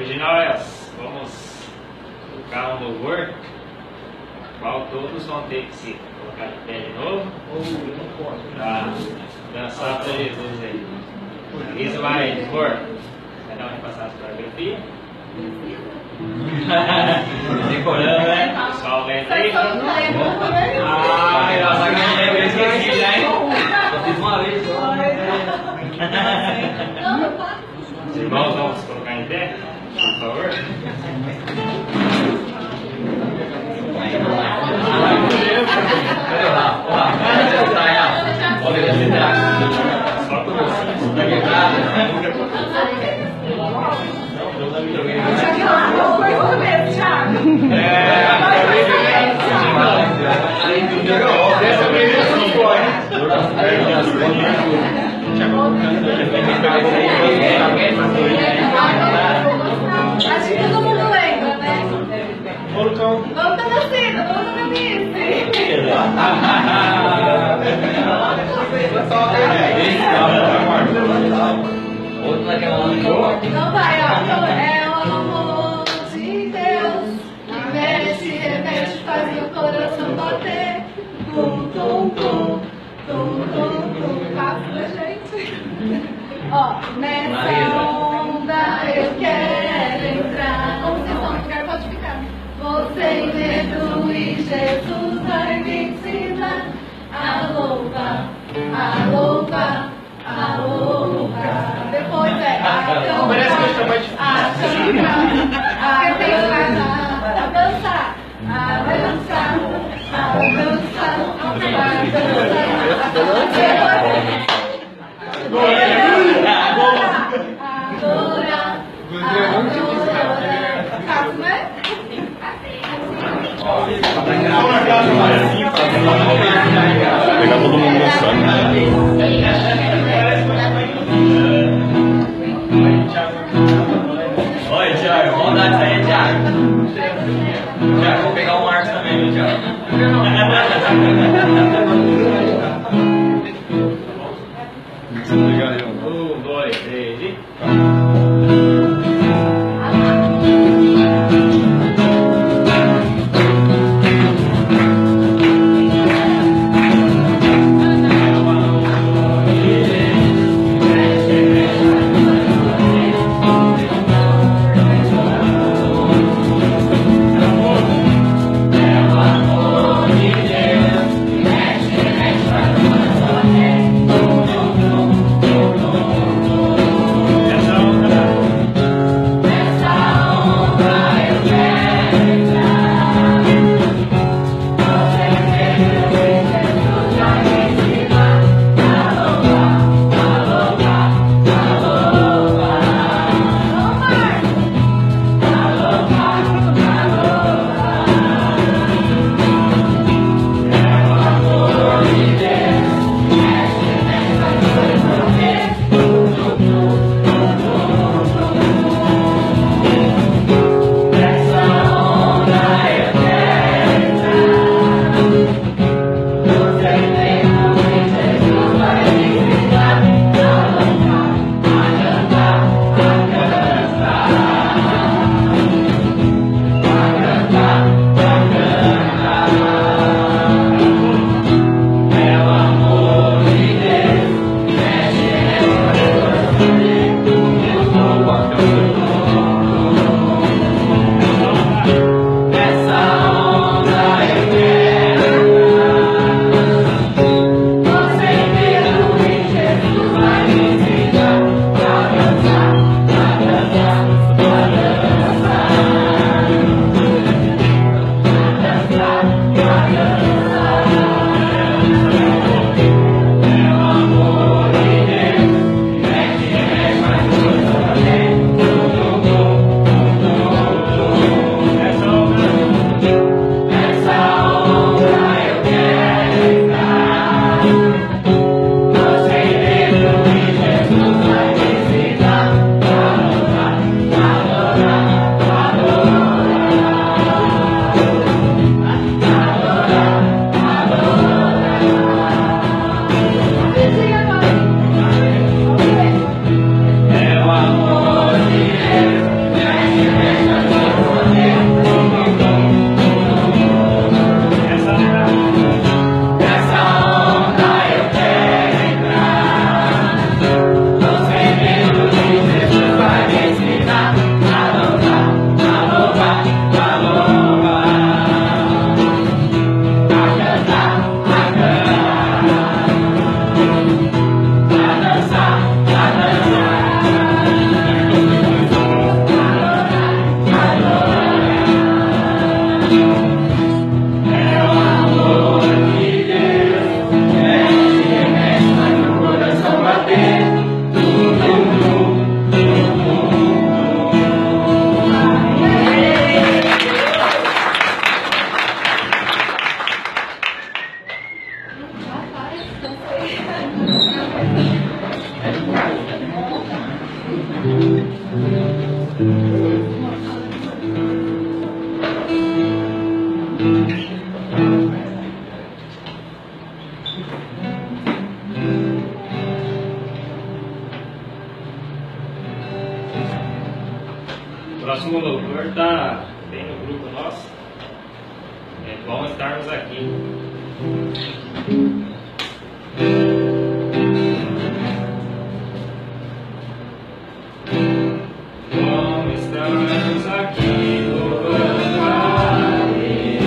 Hoje nós vamos tocar um louvor, qual todos vão ter que se colocar de pé de novo para dançar para Jesus aí. Isso vai dispor, vai dar uma repassada para a biografia. Decorando, né? Pessoal, lenta aí. Ai, nossa, eu esqueci, né? Eu fiz uma vez só. Os irmãos vão se colocar em pé, por favor. Só por você. Dessa vez eu não pode. Acho que todo mundo lembra, né? Vamos pra nascida, vamos pra camisa. Não vai, ó. É o amor de Deus que mexe, remete, faz meu coração bater. Tum, tum, tum, tum, tum, tum. Fácil, gente? Ó, nessa onda eu quero entrar. Como vocês estão no lugar, pode ficar. Vou sem medo e Jesus vai me ensinar a louvar, a louvar, a louvar. Depois é a cantar, a dançar, a dançar, a dançar, Pegar todo mundo dançando. Oi, Thiago, vamos dar isso aí, Thiago. Thiago, vou pegar o Marcos também, viu, Thiago? Legal, 1, 2, 3 e... é O próximo louvor está bem no grupo nosso. É bom estarmos aqui. Bom estarmos aqui louvando a Deus.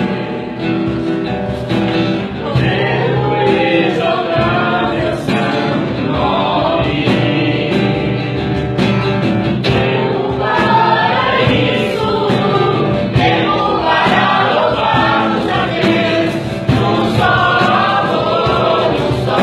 Podendo exaltar teu santo nome. Louvarmos a Deus, no só amor, no só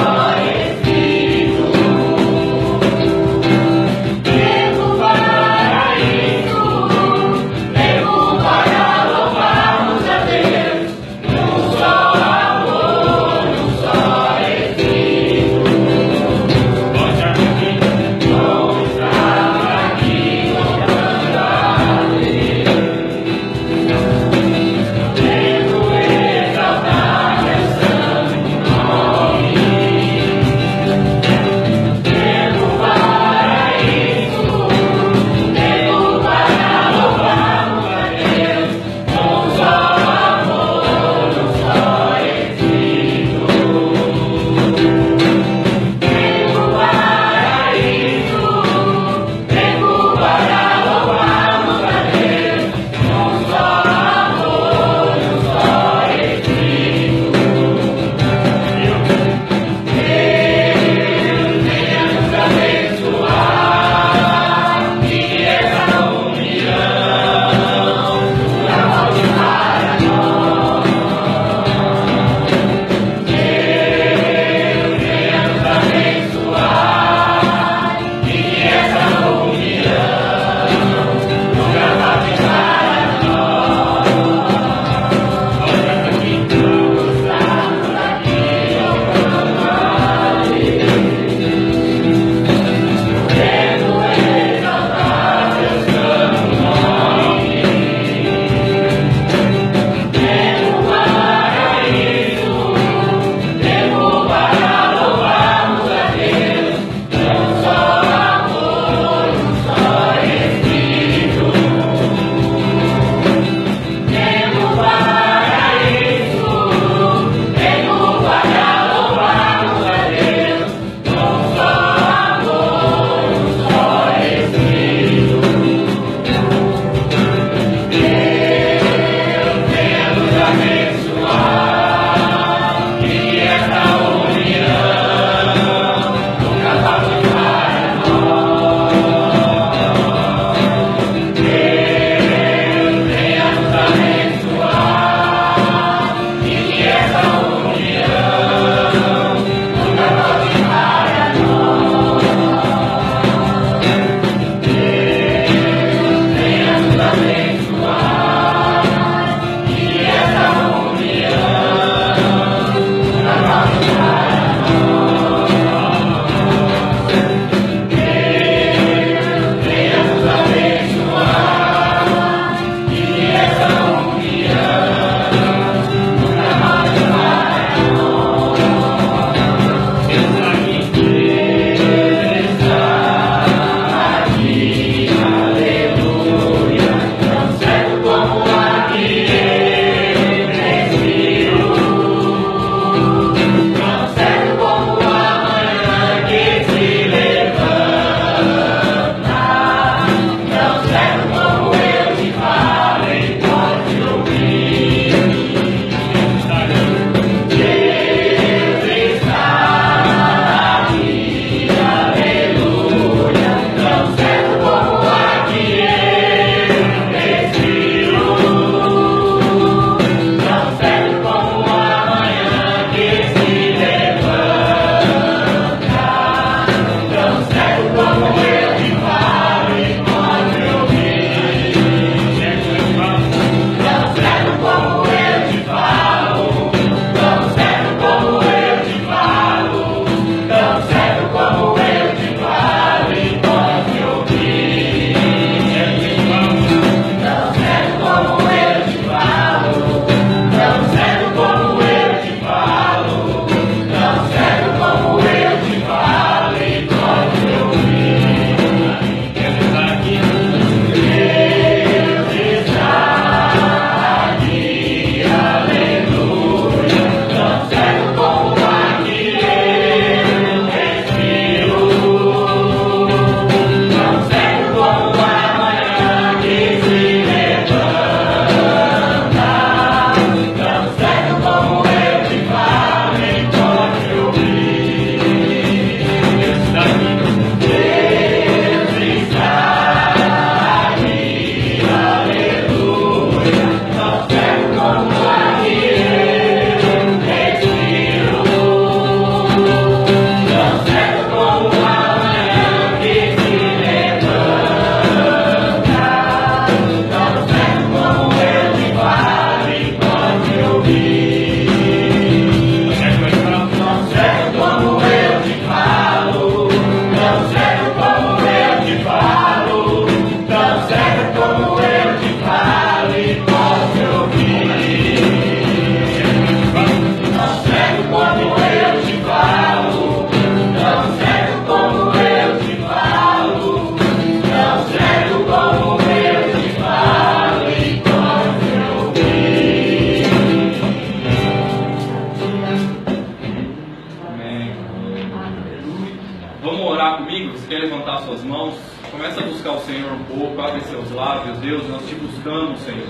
levantar suas mãos, começa a buscar o Senhor um pouco, abre seus lábios. Deus, nós te buscamos, Senhor.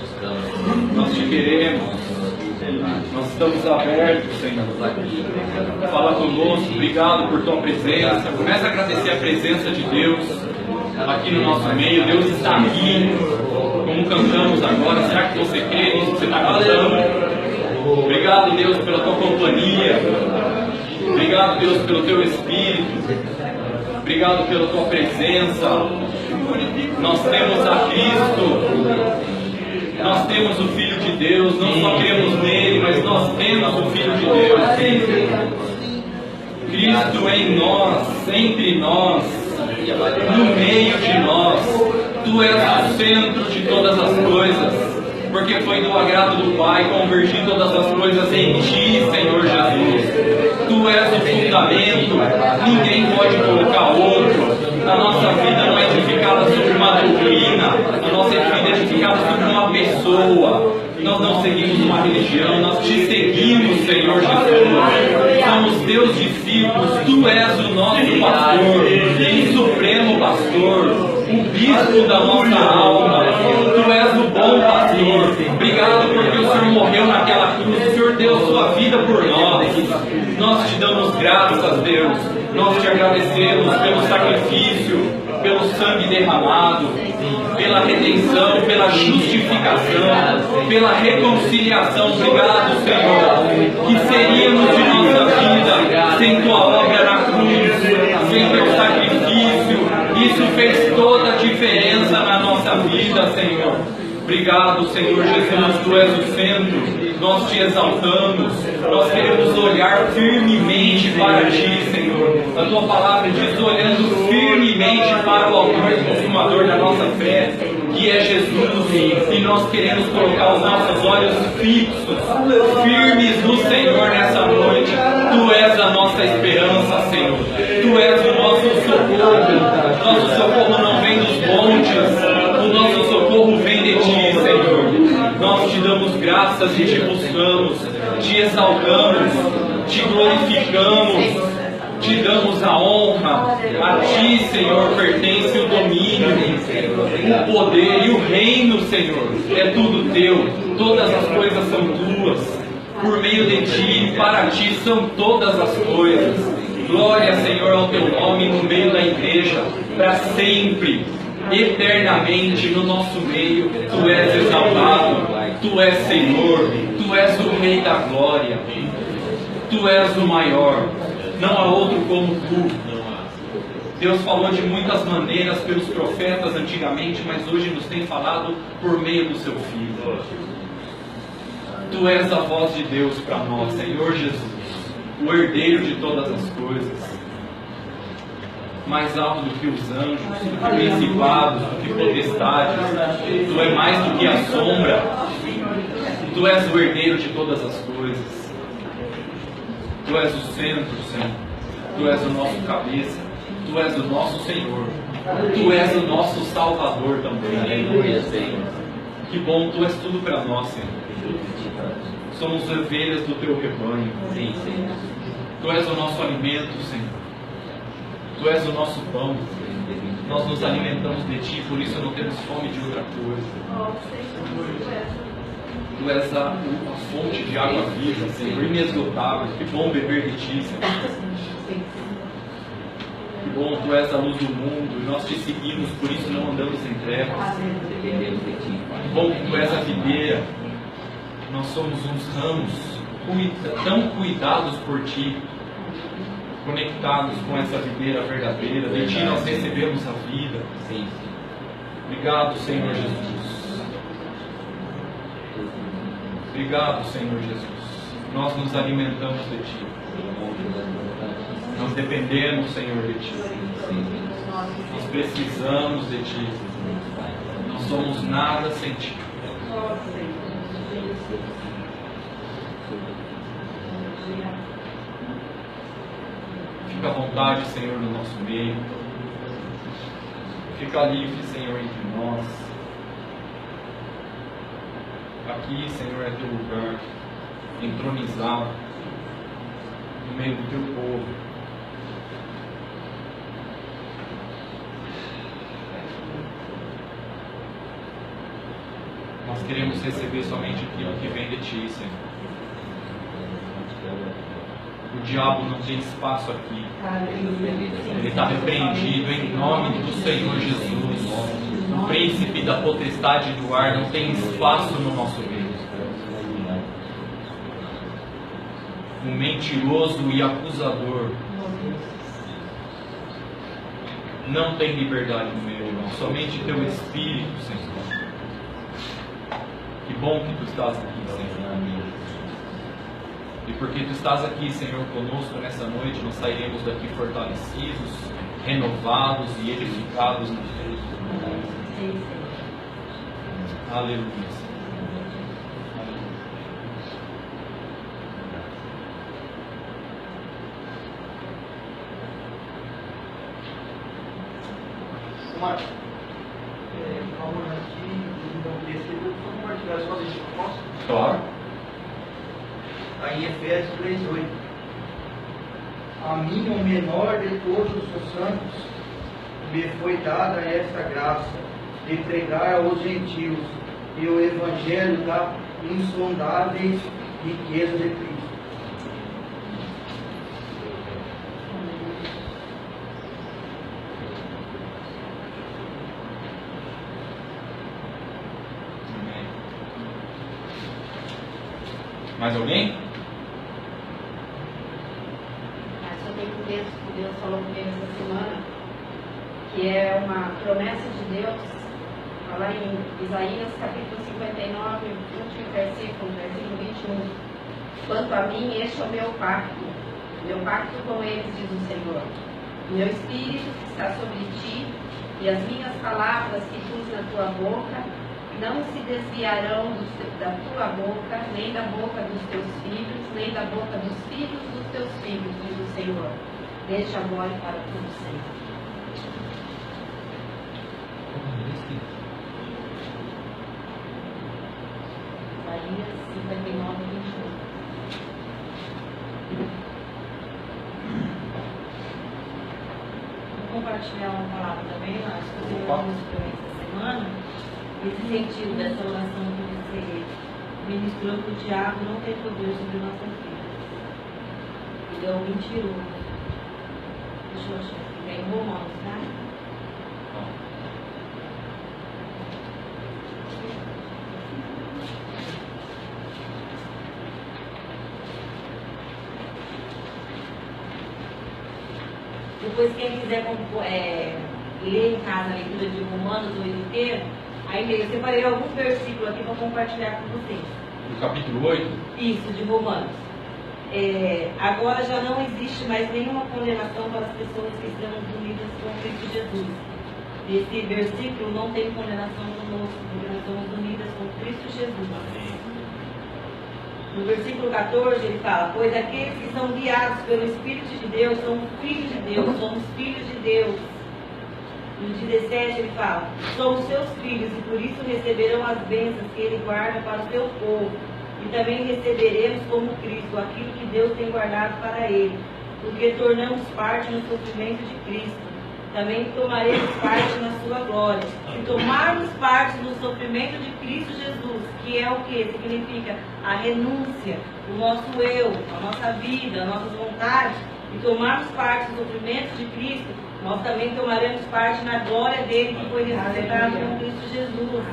Nós te queremos. Nós estamos abertos, Senhor. Fala conosco, obrigado por tua presença. Começa a agradecer a presença de Deus aqui no nosso meio. Deus está aqui, como cantamos agora. Será que você crê nisso que você está cantando? Obrigado, Deus, pela tua companhia. Obrigado, Deus, pelo teu Espírito. Obrigado pela tua presença. Nós temos a Cristo. Nós temos o Filho de Deus. Não só cremos nele, mas nós temos o Filho de Deus. Cristo é em nós, entre nós, no meio de nós. Tu és o centro de todas as coisas. Porque foi do agrado do Pai convergir todas as coisas em Ti, Senhor Jesus. Tu és o fundamento, ninguém pode colocar outro. A nossa vida não é edificada sobre uma doutrina, a nossa vida é edificada sobre uma pessoa. Nós não seguimos uma religião, nós Te seguimos, Senhor Jesus. Somos Teus discípulos, Tu és o nosso pastor, o supremo pastor, o bispo da nossa alma. Tu és o bom pastor. Obrigado porque o Senhor morreu naquela cruz, o Senhor deu sua vida por nós. Nós Te damos graças, Deus. Nós Te agradecemos pelo sacrifício, pelo sangue derramado, pela redenção, pela justificação, pela reconciliação. Obrigado, Senhor. Que seríamos de nossa vida sem Tua obra na cruz, sem Teu sacrifício? Isso fez toda a diferença na nossa vida, Senhor. Obrigado, Senhor Jesus, Tu és o centro. Nós Te exaltamos. Nós queremos olhar firmemente para Ti, Senhor. A Tua palavra diz: olhando firmemente para o autor e consumador da nossa fé, que é Jesus. E nós queremos colocar os nossos olhos fixos, firmes no Senhor nessa noite. Tu és a nossa esperança, Senhor. Tu és o nosso socorro. Nosso socorro não vem dos montes, o nosso socorro vem de Ti, Senhor. Nós Te damos graças e Te buscamos, Te exaltamos, Te glorificamos, Te damos a honra. A Ti, Senhor, pertence o domínio, o poder e o reino, Senhor. É tudo Teu, todas as coisas são Tuas. Por meio de Ti e para Ti são todas as coisas. Glória, Senhor, ao Teu nome no meio da igreja, para sempre, eternamente no nosso meio. Tu és exaltado, Tu és Senhor, Tu és o Rei da glória, Tu és o maior, não há outro como Tu. Deus falou de muitas maneiras pelos profetas antigamente, mas hoje nos tem falado por meio do Seu Filho. Tu és a voz de Deus para nós, Senhor Jesus, o herdeiro de todas as coisas, mais alto do que os anjos, do que principados, do que potestades. Tu é mais do que a sombra. Tu és o herdeiro de todas as coisas. Tu és o centro, Senhor. Tu és o nosso cabeça. Tu és o nosso Senhor. Tu és o nosso Salvador também. Aleluia, Senhor. Que bom, Tu és tudo para nós, Senhor. Somos ovelhas do Teu rebanho. Sim, Senhor. Tu és o nosso alimento, Senhor. Tu és o nosso pão. Nós nos alimentamos de Ti, por isso não temos fome de outra coisa. Tu és a fonte de água viva, Senhor, inesgotável. Que bom beber de Ti, Senhor. Que bom, Tu és a luz do mundo, e nós Te seguimos, por isso não andamos em trevas. Que bom que Tu és a videira. Nós somos uns ramos tão cuidados por Ti, conectados com essa videira verdadeira. De Ti nós recebemos a vida. Obrigado, Senhor Jesus. Obrigado, Senhor Jesus. Nós nos alimentamos de Ti. Nós dependemos, Senhor, de Ti. Nós precisamos de Ti. Não somos nada sem Ti. Fica à vontade, Senhor, no nosso meio. Fica livre, Senhor, entre nós. Aqui, Senhor, é Teu lugar, entronizado no meio do Teu povo. Nós queremos receber somente aquilo que vem de Ti, Senhor. O diabo não tem espaço aqui. Ele está repreendido em nome do Senhor Jesus. O príncipe da potestade do ar não tem espaço no nosso meio. O mentiroso e acusador não tem liberdade no meu irmão. Somente Teu Espírito, Senhor. Que bom que Tu estás aqui, Senhor. E porque Tu estás aqui, Senhor, conosco nessa noite, nós sairemos daqui fortalecidos, renovados e edificados na fé. Aleluia, Senhor. Aleluia. Marcos, vamos aqui, então, descer, vamos compartilhar só deixa eu posso? Claro. Aí em Efésios 3:8. A mim, o menor de todos os santos, me foi dada esta graça de pregar aos gentios e o evangelho da insondáveis riqueza de Cristo. Mais alguém? Só tem um texto que Deus falou comigo essa semana, que é uma promessa de Deus, lá em Isaías capítulo 59, último versículo 21. Quanto a mim, este é o meu pacto com eles, diz o Senhor. O meu espírito está sobre ti, e as minhas palavras que pus na tua boca não se desviarão da tua boca, nem da boca dos teus filhos, nem da boca dos filhos dos teus filhos, diz o Senhor, desde agora e para todo sempre. Isaías 59, 21. Vou compartilhar uma palavra também, nós fizemos essa semana. Esse sentido dessa oração que você ministrou, que o diabo não tem poder sobre nossas vidas. Ele é um mentiroso. Deixa eu achar aqui, vem em Romanos, tá? Depois, quem quiser ler em casa a leitura de Romanos, o inteiro, aí eu separei alguns versículos aqui para compartilhar com vocês. No capítulo 8? Isso, de Romanos. Agora já não existe mais nenhuma condenação para as pessoas que estão unidas com Cristo Jesus. Esse versículo não tem condenação conosco, porque nós estamos unidas com Cristo Jesus. No versículo 14 ele fala: pois aqueles que são guiados pelo Espírito de Deus são filhos de Deus, somos filhos de Deus. No 17 ele fala: somos seus filhos e por isso receberão as bênçãos que ele guarda para o seu povo. E também receberemos como Cristo aquilo que Deus tem guardado para ele, porque tornamos parte no sofrimento de Cristo. Também tomaremos parte na sua glória. Se tomarmos parte no sofrimento de Cristo Jesus, que é o que? Significa a renúncia, o nosso eu, a nossa vida, as nossas vontades, e tomarmos parte do sofrimento de Cristo, nós também tomaremos parte na glória dele, que foi ressuscitado com Cristo Jesus.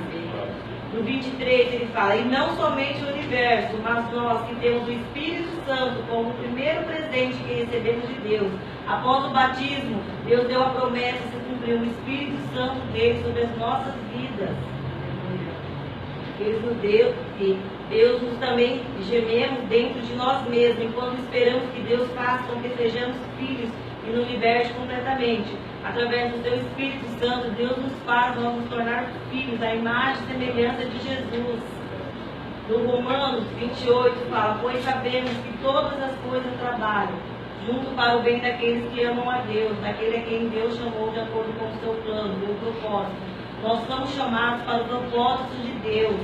No 23 ele fala: e não somente o universo, mas nós que temos o Espírito Santo como o primeiro presente que recebemos de Deus. Após o batismo, Deus deu a promessa de cumprir o Espírito Santo dele sobre as nossas vidas. Ele nos deu, e Deus nos também gememos dentro de nós mesmos, enquanto esperamos que Deus faça com que sejamos filhos e nos liberte completamente. Através do seu Espírito Santo, Deus nos faz nos tornar filhos, à imagem e semelhança de Jesus. No Romanos 28 fala: pois sabemos que todas as coisas trabalham junto para o bem daqueles que amam a Deus, daquele a quem Deus chamou de acordo com o seu plano, o seu propósito. Nós somos chamados para o propósito de Deus.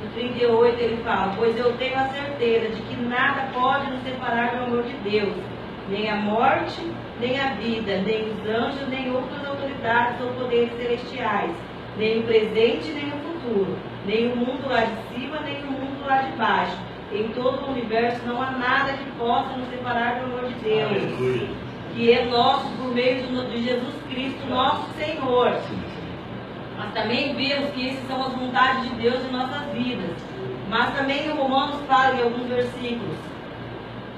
No 38 ele fala: pois eu tenho a certeza de que nada pode nos separar do amor de Deus, nem a morte, nem a vida, nem os anjos, nem outras autoridades ou poderes celestiais, nem o presente, nem o futuro, nem o mundo lá de cima, nem o mundo lá de baixo. Em todo o universo não há nada que possa nos separar do amor de Deus, Aleluia. que é nosso por meio de Jesus Cristo, nosso Senhor. Mas também vemos que essas são as vontades de Deus em nossas vidas. Mas também o Romanos fala em alguns versículos.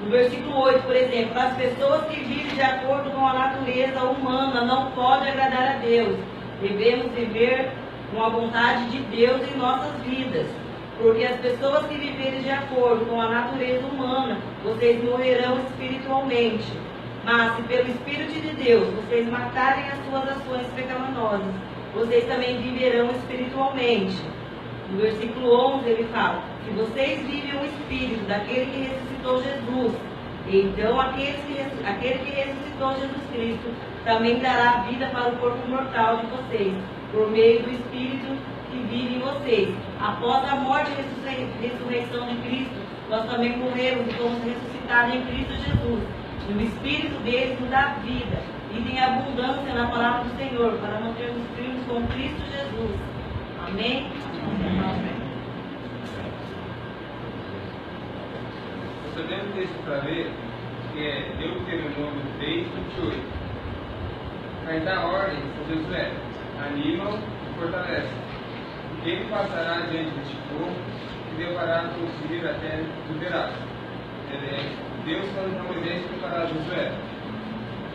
No versículo 8, por exemplo, as pessoas que vivem de acordo com a natureza humana não podem agradar a Deus. Devemos viver com a vontade de Deus em nossas vidas. Porque as pessoas que viverem de acordo com a natureza humana, vocês morrerão espiritualmente. Mas se pelo Espírito de Deus vocês matarem as suas ações pecaminosas, vocês também viverão espiritualmente. No versículo 11 ele fala: se vocês vivem o Espírito daquele que ressuscitou Jesus, então aquele que ressuscitou Jesus Cristo também dará vida para o corpo mortal de vocês, por meio do Espírito que vive em vocês. Após a morte e ressurreição de Cristo, nós também morremos e fomos ressuscitados em Cristo Jesus. E o Espírito dele nos dá vida e tem abundância na palavra do Senhor, para mantermos firmes com Cristo Jesus. Amém? Amém. Você tem um texto para ver, que é Deuteronômio 3:28. Mas da ordem, Josué, anima-o e fortalece. Ele passará diante deste povo e levará a construir a terra do Verá. Deus falou para Moisés preparar Josué.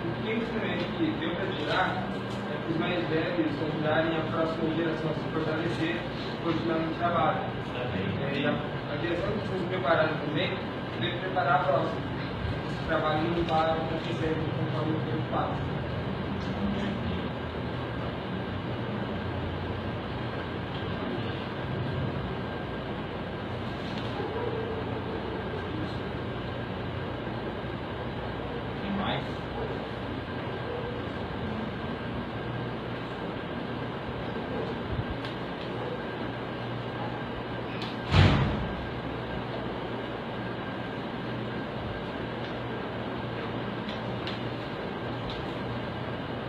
O que instrumento que deu para tirar é que os mais velhos ajudarem a próxima geração a se fortalecer e continuar no trabalho. E a direção que vocês prepararam também, deve preparar a próxima. Esse trabalho não para acontecer conforme o tempo passa.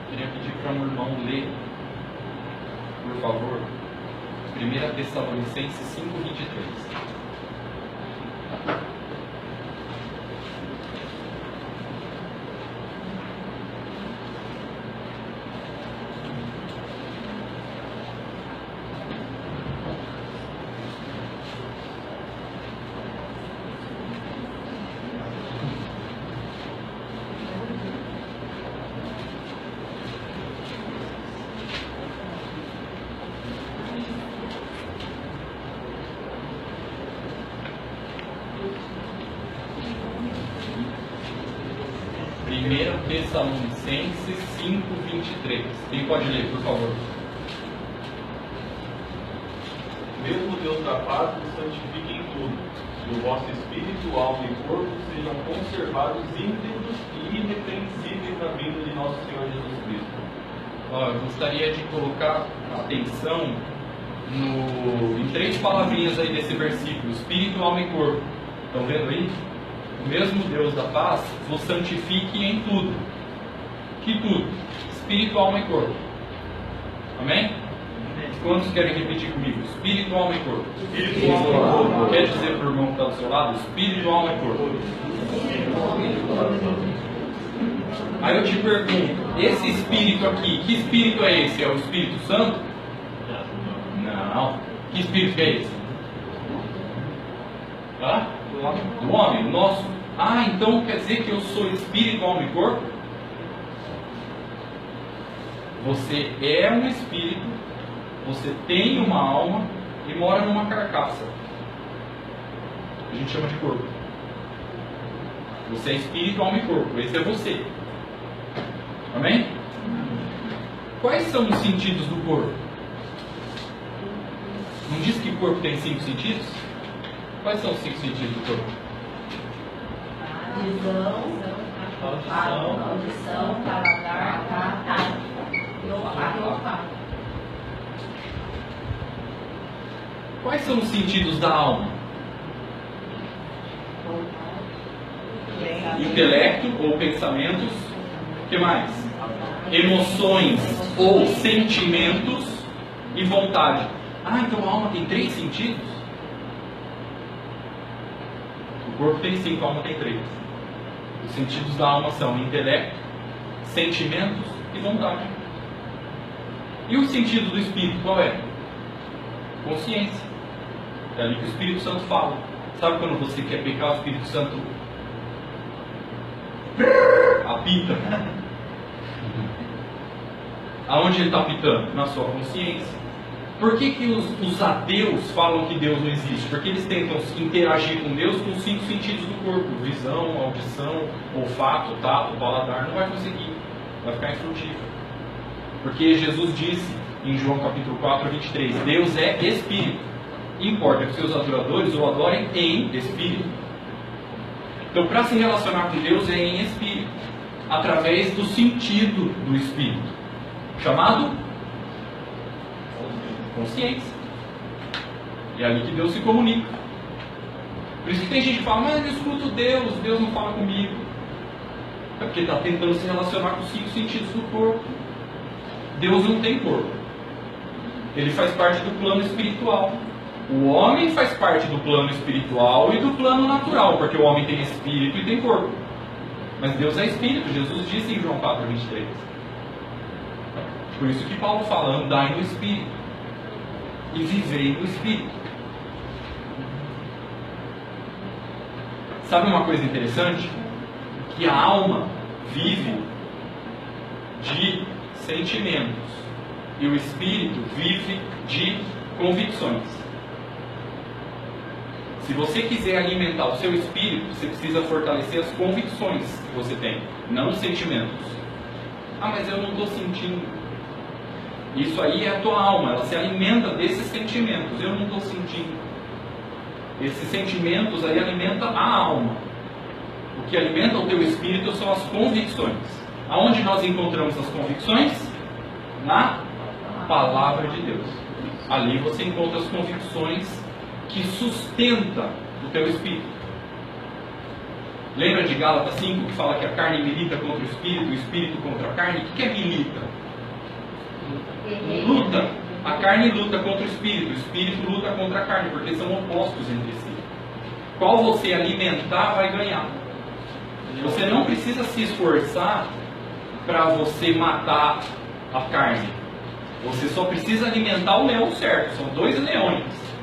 Queria pedir para o irmão ler, por favor, 1 Tessalonicenses 5:23. Tessalonicenses 5:23. Quem pode ler, por favor? Mesmo Deus da paz vos santifique em tudo, e o vosso espírito, alma e corpo sejam conservados íntegros e irrepreensíveis na vinda de nosso Senhor Jesus Cristo. Eu gostaria de colocar atenção em 3 palavrinhas aí desse versículo: espírito, alma e corpo. Estão vendo aí? O mesmo Deus da paz vos santifique em tudo. Que tudo? Espírito, alma e corpo. Amém? Quantos querem repetir comigo? Espírito, alma e corpo. Espírito, alma e corpo. Quer dizer para o irmão que está do seu lado? Espírito, alma e corpo. Aí eu te pergunto, esse espírito aqui, que espírito é esse? É o Espírito Santo? Não. Que espírito é esse? Tá? Do homem, o nosso. Então quer dizer que eu sou espírito, alma e corpo? Você é um espírito, você tem uma alma e mora numa carcaça. A gente chama de corpo. Você é espírito, alma e corpo. Esse é você. Amém? Quais são os sentidos do corpo? Não diz que o corpo tem 5 sentidos? Quais são os 5 sentidos do corpo? Audição, paladar, tato. Quais são os sentidos da alma? Intelecto ou pensamentos. O que mais? Emoções ou sentimentos e vontade. Ah, então a alma tem 3 sentidos? O corpo tem 5, a alma tem 3. Os sentidos da alma são intelecto, sentimentos e vontade. E o sentido do espírito qual é? Consciência. É ali que o Espírito Santo fala. Sabe quando você quer pecar, o Espírito Santo apita? Aonde ele está apitando? Na sua consciência. Por que os ateus falam que Deus não existe? Porque eles tentam interagir com Deus com os 5 sentidos do corpo: visão, audição, olfato, tato, paladar. Não vai conseguir, vai ficar infrutífero. Porque Jesus disse em João capítulo 4, 23: Deus é Espírito. Importa que seus adoradores o adorem em Espírito. Então, para se relacionar com Deus é em Espírito, através do sentido do Espírito, chamado consciência. E é ali que Deus se comunica. Por isso que tem gente que fala: mas eu escuto Deus, Deus não fala comigo. É porque está tentando se relacionar com os 5 sentidos do corpo. Deus não tem corpo. Ele faz parte do plano espiritual. O homem faz parte do plano espiritual e do plano natural, porque o homem tem espírito e tem corpo. Mas Deus é espírito. Jesus disse em João 4, 23. Por isso que Paulo fala: andai no espírito e vivei no espírito. Sabe uma coisa interessante? Que a alma vive de sentimentos e o espírito vive de convicções. Se você quiser alimentar o seu espírito, você precisa fortalecer as convicções que você tem, não os sentimentos. Ah, mas eu não estou sentindo. Isso aí é a tua alma, ela se alimenta desses sentimentos. Eu não estou sentindo. Esses sentimentos aí alimentam a alma. O que alimenta o teu espírito são as convicções. Aonde nós encontramos as convicções? Na palavra de Deus. Ali você encontra as convicções que sustenta o teu espírito. Lembra de Gálatas 5 que fala que a carne milita contra o espírito contra a carne? O que é milita? Luta. A carne luta contra o espírito luta contra a carne, porque são opostos entre si. Qual você alimentar vai ganhar. Você não precisa se esforçar para você matar a carne. Você só precisa alimentar o leão certo. São 2 leões.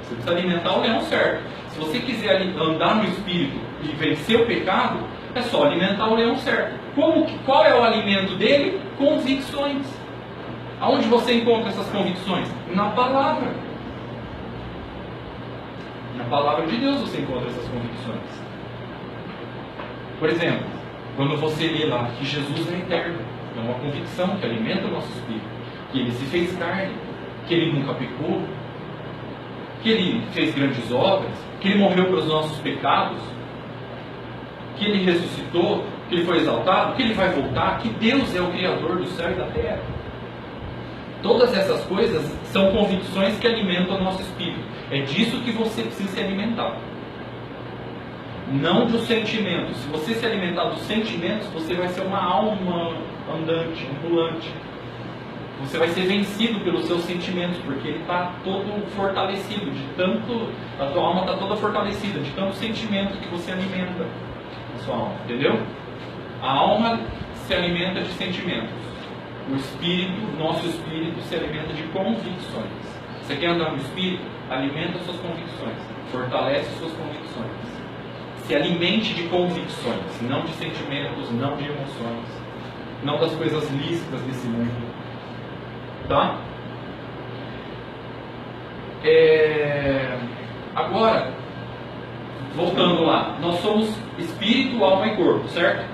Você precisa alimentar o leão certo. Se você quiser andar no espírito e vencer o pecado, é só alimentar o leão certo. Qual é o alimento dele? Convicções. Aonde você encontra essas convicções? Na palavra. Na palavra de Deus você encontra essas convicções. Por exemplo, quando você lê lá que Jesus é eterno, é uma convicção que alimenta o nosso espírito, que ele se fez carne, que ele nunca pecou, que ele fez grandes obras, que ele morreu pelos nossos pecados, que ele ressuscitou, que ele foi exaltado, que ele vai voltar, que Deus é o Criador do céu e da terra. Todas essas coisas são convicções que alimentam o nosso espírito. É disso que você precisa se alimentar. Não dos sentimentos. Se você se alimentar dos sentimentos, você vai ser uma alma andante, ambulante. Você vai ser vencido pelos seus sentimentos, porque ele está todo fortalecido, de tanto, a tua alma está toda fortalecida, de tanto sentimento que você alimenta a sua alma, entendeu? A alma se alimenta de sentimentos. O espírito, nosso espírito, se alimenta de convicções. Você quer andar no espírito? Alimenta suas convicções, fortalece suas convicções. Se alimente de convicções, não de sentimentos, não de emoções, não das coisas lícitas desse mundo. Tá? Agora, voltando lá, nós somos espírito, alma e corpo, certo?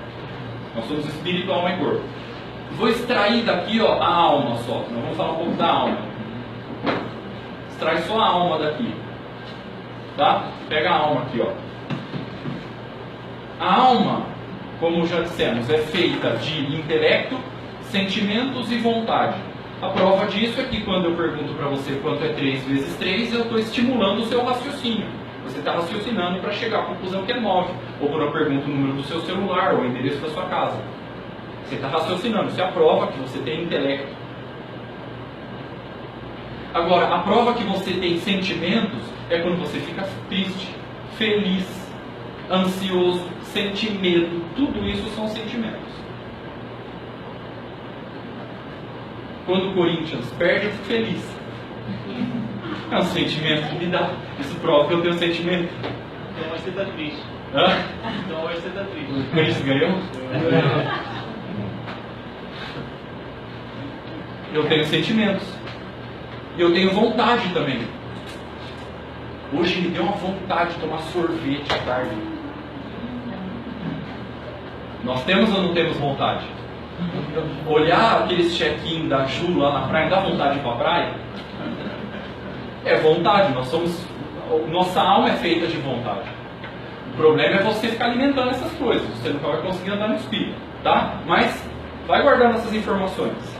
Nós somos espírito, alma e corpo. Vou extrair daqui a alma só. Nós vamos falar um pouco da alma. Extrai só a alma daqui. Tá? Pega a alma aqui, ó. A alma, como já dissemos, é feita de intelecto, sentimentos e vontade. A prova disso é que quando eu pergunto para você quanto é 3 vezes 3, eu estou estimulando o seu raciocínio. Você está raciocinando para chegar à conclusão que é 9. Ou quando eu pergunto o número do seu celular ou o endereço da sua casa. Você está raciocinando. Isso é a prova que você tem intelecto. Agora, a prova que você tem sentimentos é quando você fica triste, feliz, ansioso, sente medo. Tudo isso são sentimentos. Quando o Corinthians perde, eu fico feliz. É um sentimento que me dá. Isso prova que eu tenho sentimento. Então hoje você está triste. Hã? Então hoje você está triste. O Corinthians ganhou? Eu tenho sentimentos. E eu tenho vontade também. Hoje me deu uma vontade de tomar sorvete à tarde. Nós temos ou não temos vontade? Olhar aqueles check-in da Ju lá na praia, dá vontade de ir para a praia? É vontade, nossa alma é feita de vontade. O problema é você ficar alimentando essas coisas, você nunca vai conseguir andar no espírito, tá? Mas vai guardando essas informações.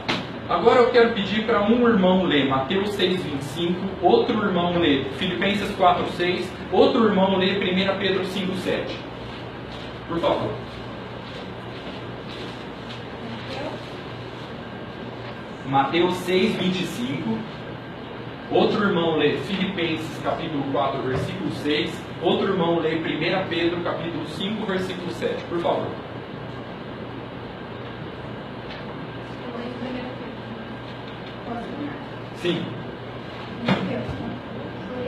Agora eu quero pedir para um irmão ler Mateus 6,25, outro irmão ler Filipenses 4,6, outro irmão ler 1 Pedro 5,7. Por favor. Mateus 6,25. Outro irmão lê Filipenses capítulo 4, versículo 6. Outro irmão lê 1 Pedro capítulo 5, versículo 7. Por favor. Sim. Por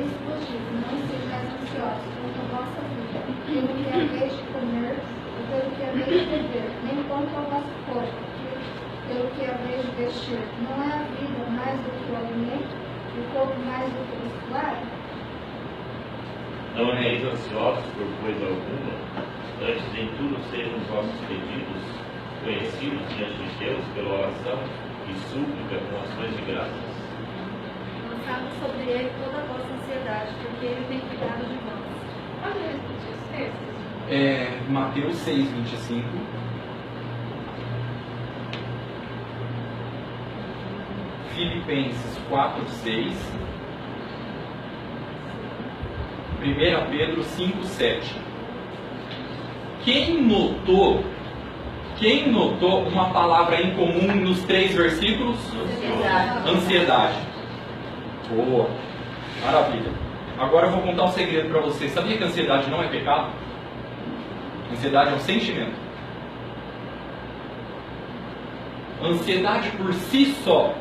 isso vos digo, não sejais ansiosos quanto à vossa vida, pelo que haveis de comer, ou pelo que haveis de beber, nem quanto ao vosso corpo, pelo que haveis de vestir. Não é a vida mais do que o alimento, e o corpo mais do que o vestuário? Não andeis ansiosos por coisa alguma, antes em tudo sejam os vossos pedidos conhecidos diante de Deus pela oração e súplica com ações de graças. Lançado sobre ele toda a vossa ansiedade, porque ele tem cuidado de vós. Pode repetir os textos? Mateus 6,25. Filipenses 4,6. 1 Pedro 5,7. Quem notou uma palavra em comum nos 3 versículos? Ansiedade. Boa. Maravilha. Agora eu vou contar um segredo para vocês. Sabia que a ansiedade não é pecado? Ansiedade é um sentimento. Ansiedade por si só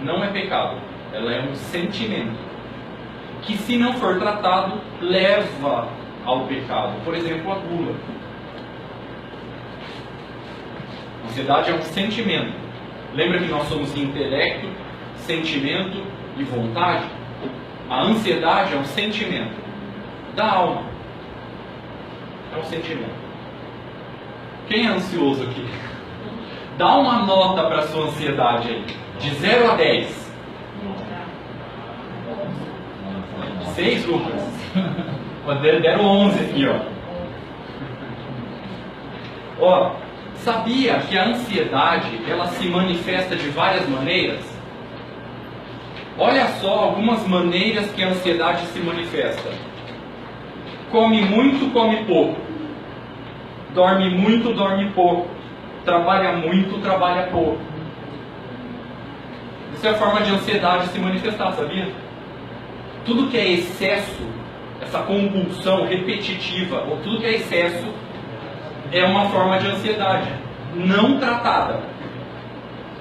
não é pecado. Ela é um sentimento que, se não for tratado, leva ao pecado. Por exemplo, a gula. Ansiedade é um sentimento. Lembra que nós somos intelecto, sentimento e vontade? A ansiedade é um sentimento da alma. É um sentimento. Quem é ansioso aqui? Dá uma nota para a sua ansiedade aí. De 0 a 10. 6, Lucas? Deram 11 aqui, ó. Sabia que a ansiedade, ela se manifesta de várias maneiras? Olha só algumas maneiras que a ansiedade se manifesta. Come muito, come pouco. Dorme muito, dorme pouco. Trabalha muito, trabalha pouco. Isso é a forma de ansiedade se manifestar, sabia? Tudo que é excesso, essa compulsão repetitiva, ou tudo que é excesso, é uma forma de ansiedade não tratada.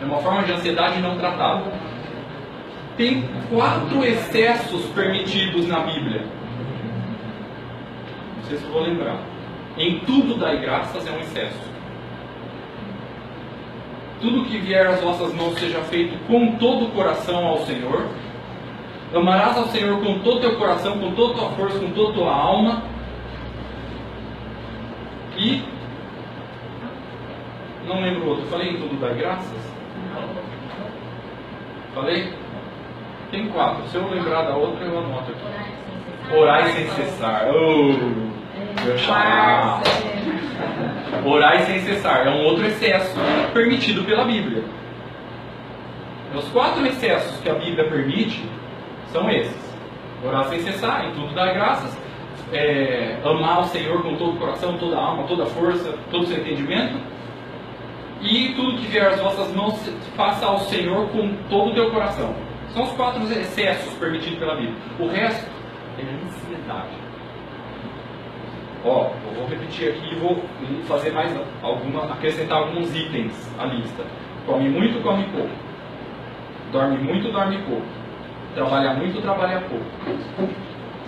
É uma forma de ansiedade não tratada. Tem 4 excessos permitidos na Bíblia. Não sei se eu vou lembrar. Em tudo dai graças é um excesso. Tudo que vier às vossas mãos seja feito com todo o coração ao Senhor. Amarás ao Senhor com todo o teu coração, com toda a tua força, com toda a tua alma. E não lembro o outro. Falei em tudo dai graças? Falei? Tem 4. Se eu lembrar da outra, eu anoto aqui. Orai sem cessar. Meu chamar. Orai sem cessar. É um outro excesso permitido pela Bíblia. Os 4 excessos que a Bíblia permite são esses. Orar sem cessar, em tudo dar graças. Amar o Senhor com todo o coração, toda a alma, toda a força, todo o seu entendimento. E tudo que vier às vossas mãos, faça ao Senhor com todo o teu coração. São os 4 excessos permitidos pela Bíblia. O resto é ansiedade. Ó, eu vou repetir aqui e vou fazer mais acrescentar alguns itens à lista. Come muito, come pouco. Dorme muito, dorme pouco. Trabalha muito, trabalha pouco.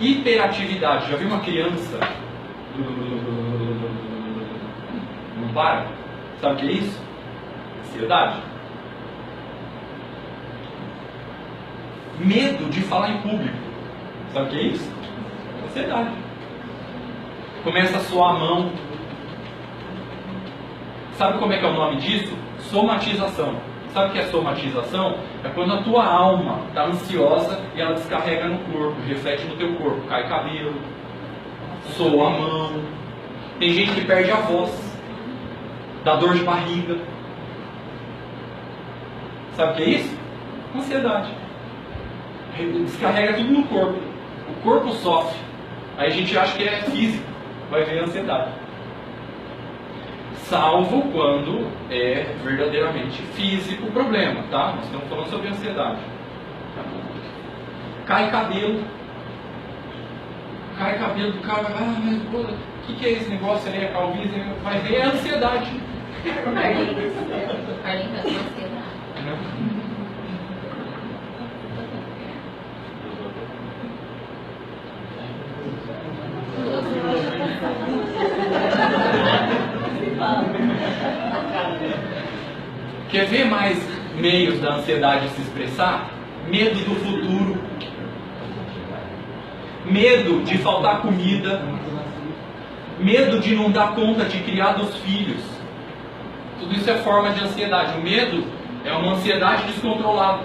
Hiperatividade. Já viu uma criança? Não para? Sabe o que é isso? Ansiedade. Medo de falar em público. Sabe o que é isso? Ansiedade. Começa a suar a mão. Sabe como é que é o nome disso? Somatização. Sabe o que é somatização? É quando a tua alma está ansiosa e ela descarrega no corpo, reflete no teu corpo. Cai cabelo, soa a mão. Tem gente que perde a voz, dá dor de barriga. Sabe o que é isso? Ansiedade. Descarrega tudo no corpo. O corpo sofre. Aí a gente acha que é físico. Vai ver a ansiedade. Salvo quando é verdadeiramente físico o problema, tá? Nós estamos falando sobre ansiedade. Cai cabelo. Cai cabelo do cara, mas pô, o que é esse negócio ali? É calvície? Vai ver a ansiedade. Carlinhos, ansiedade. Quer ver mais meios da ansiedade se expressar? Medo do futuro, medo de faltar comida, medo de não dar conta de criar dos filhos. Tudo isso é forma de ansiedade. O medo é uma ansiedade descontrolada.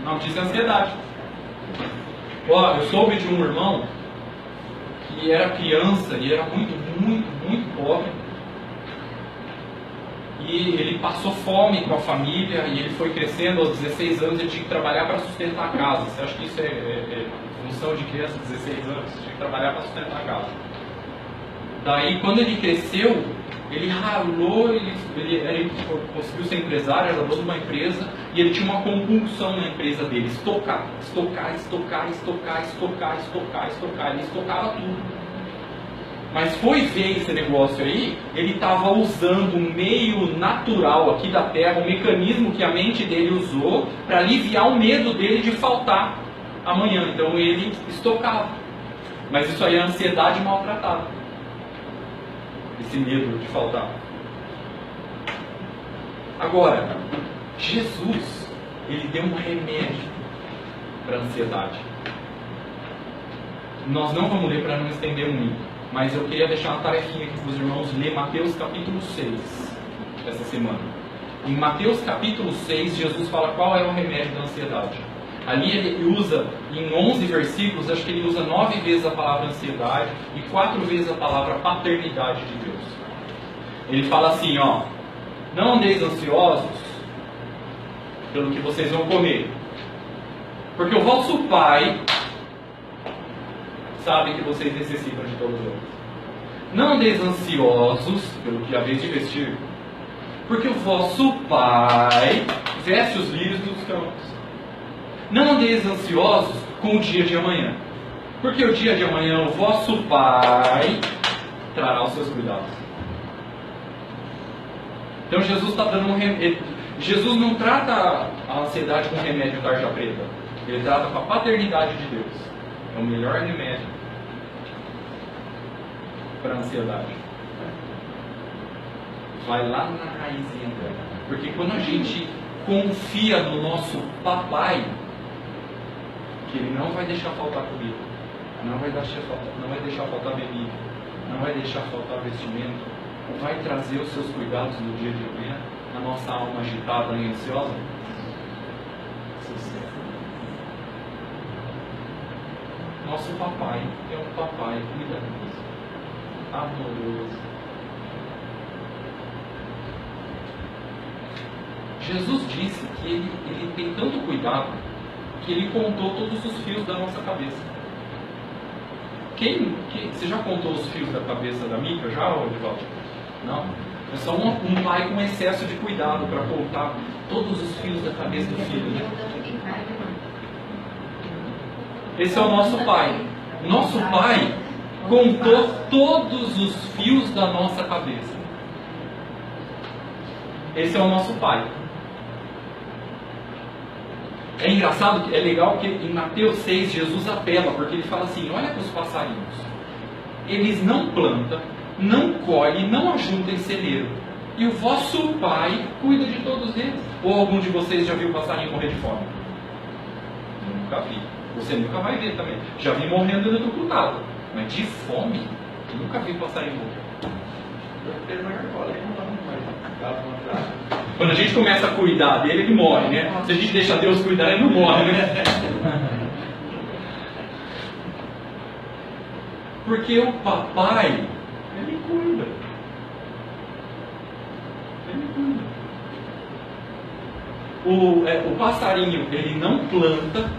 Não diz ansiedade. Ó, eu soube de um irmão que era criança e era muito pobre. E ele passou fome com a família e ele foi crescendo. Aos 16 anos ele tinha que trabalhar para sustentar a casa. Você acha que isso é função de criança de 16 anos? Tinha que trabalhar para sustentar a casa. Daí quando ele cresceu, ele ralou, ele conseguiu ser empresário, era dono de uma empresa, e ele tinha uma compulsão na empresa dele, estocar. Ele estocava tudo. Mas foi ver esse negócio aí, ele estava usando um meio natural aqui da Terra, um mecanismo que a mente dele usou para aliviar o medo dele de faltar amanhã. Então ele estocava. Mas isso aí é ansiedade maltratada. Esse medo de faltar. Agora, Jesus, ele deu um remédio para a ansiedade. Nós não vamos ler para não estender muito. Mas eu queria deixar uma tarefinha aqui para os irmãos ler Mateus capítulo 6 essa semana. Em Mateus capítulo 6, Jesus fala qual é o remédio da ansiedade. Ali ele usa, em 11 versículos, acho que ele usa 9 vezes a palavra ansiedade e 4 vezes a palavra paternidade de Deus. Ele fala assim, ó: não andeis ansiosos pelo que vocês vão comer, porque o vosso Pai sabe que vocês necessitam de todas elas. Não andeis ansiosos pelo que haveis de vestir, porque o vosso Pai veste os lírios dos campos. Não andeis ansiosos com o dia de amanhã, porque o dia de amanhã o vosso Pai trará os seus cuidados. Então Jesus está dando um remédio. Jesus não trata a ansiedade com remédio tarja preta. Ele trata com a paternidade de Deus. É o melhor remédio para a ansiedade. Vai lá na raizinha dela. Porque quando a gente confia no nosso papai, que ele não vai deixar faltar comida, não vai deixar faltar bebida, não vai deixar faltar vestimento, vai trazer os seus cuidados no dia de amanhã, a nossa alma agitada e ansiosa. Nosso papai é um papai cuidadoso, amoroso. Jesus disse que ele tem tanto cuidado que ele contou todos os fios da nossa cabeça. Você já contou os fios da cabeça da Mica? Já, Edivaldo? Não? É só um pai com excesso de cuidado para cortar todos os fios da cabeça do filho, né? Esse é o nosso pai. Nosso pai contou todos os fios da nossa cabeça. Esse é o nosso pai. É engraçado, é legal que em Mateus 6 Jesus apela, porque ele fala assim: olha para os passarinhos. Eles não plantam, não colhem, não ajuntam em celeiro. E o vosso pai cuida de todos eles. Ou algum de vocês já viu o passarinho morrer de fome? Nunca vi. Você nunca vai ver também. Já vi morrendo eletrocutado. Mas de fome, eu nunca vi o passarinho morrer. Quando a gente começa a cuidar dele, ele morre, né? Se a gente deixa Deus cuidar, ele não morre, né? Porque o papai, ele cuida. Ele cuida. O passarinho, ele não planta,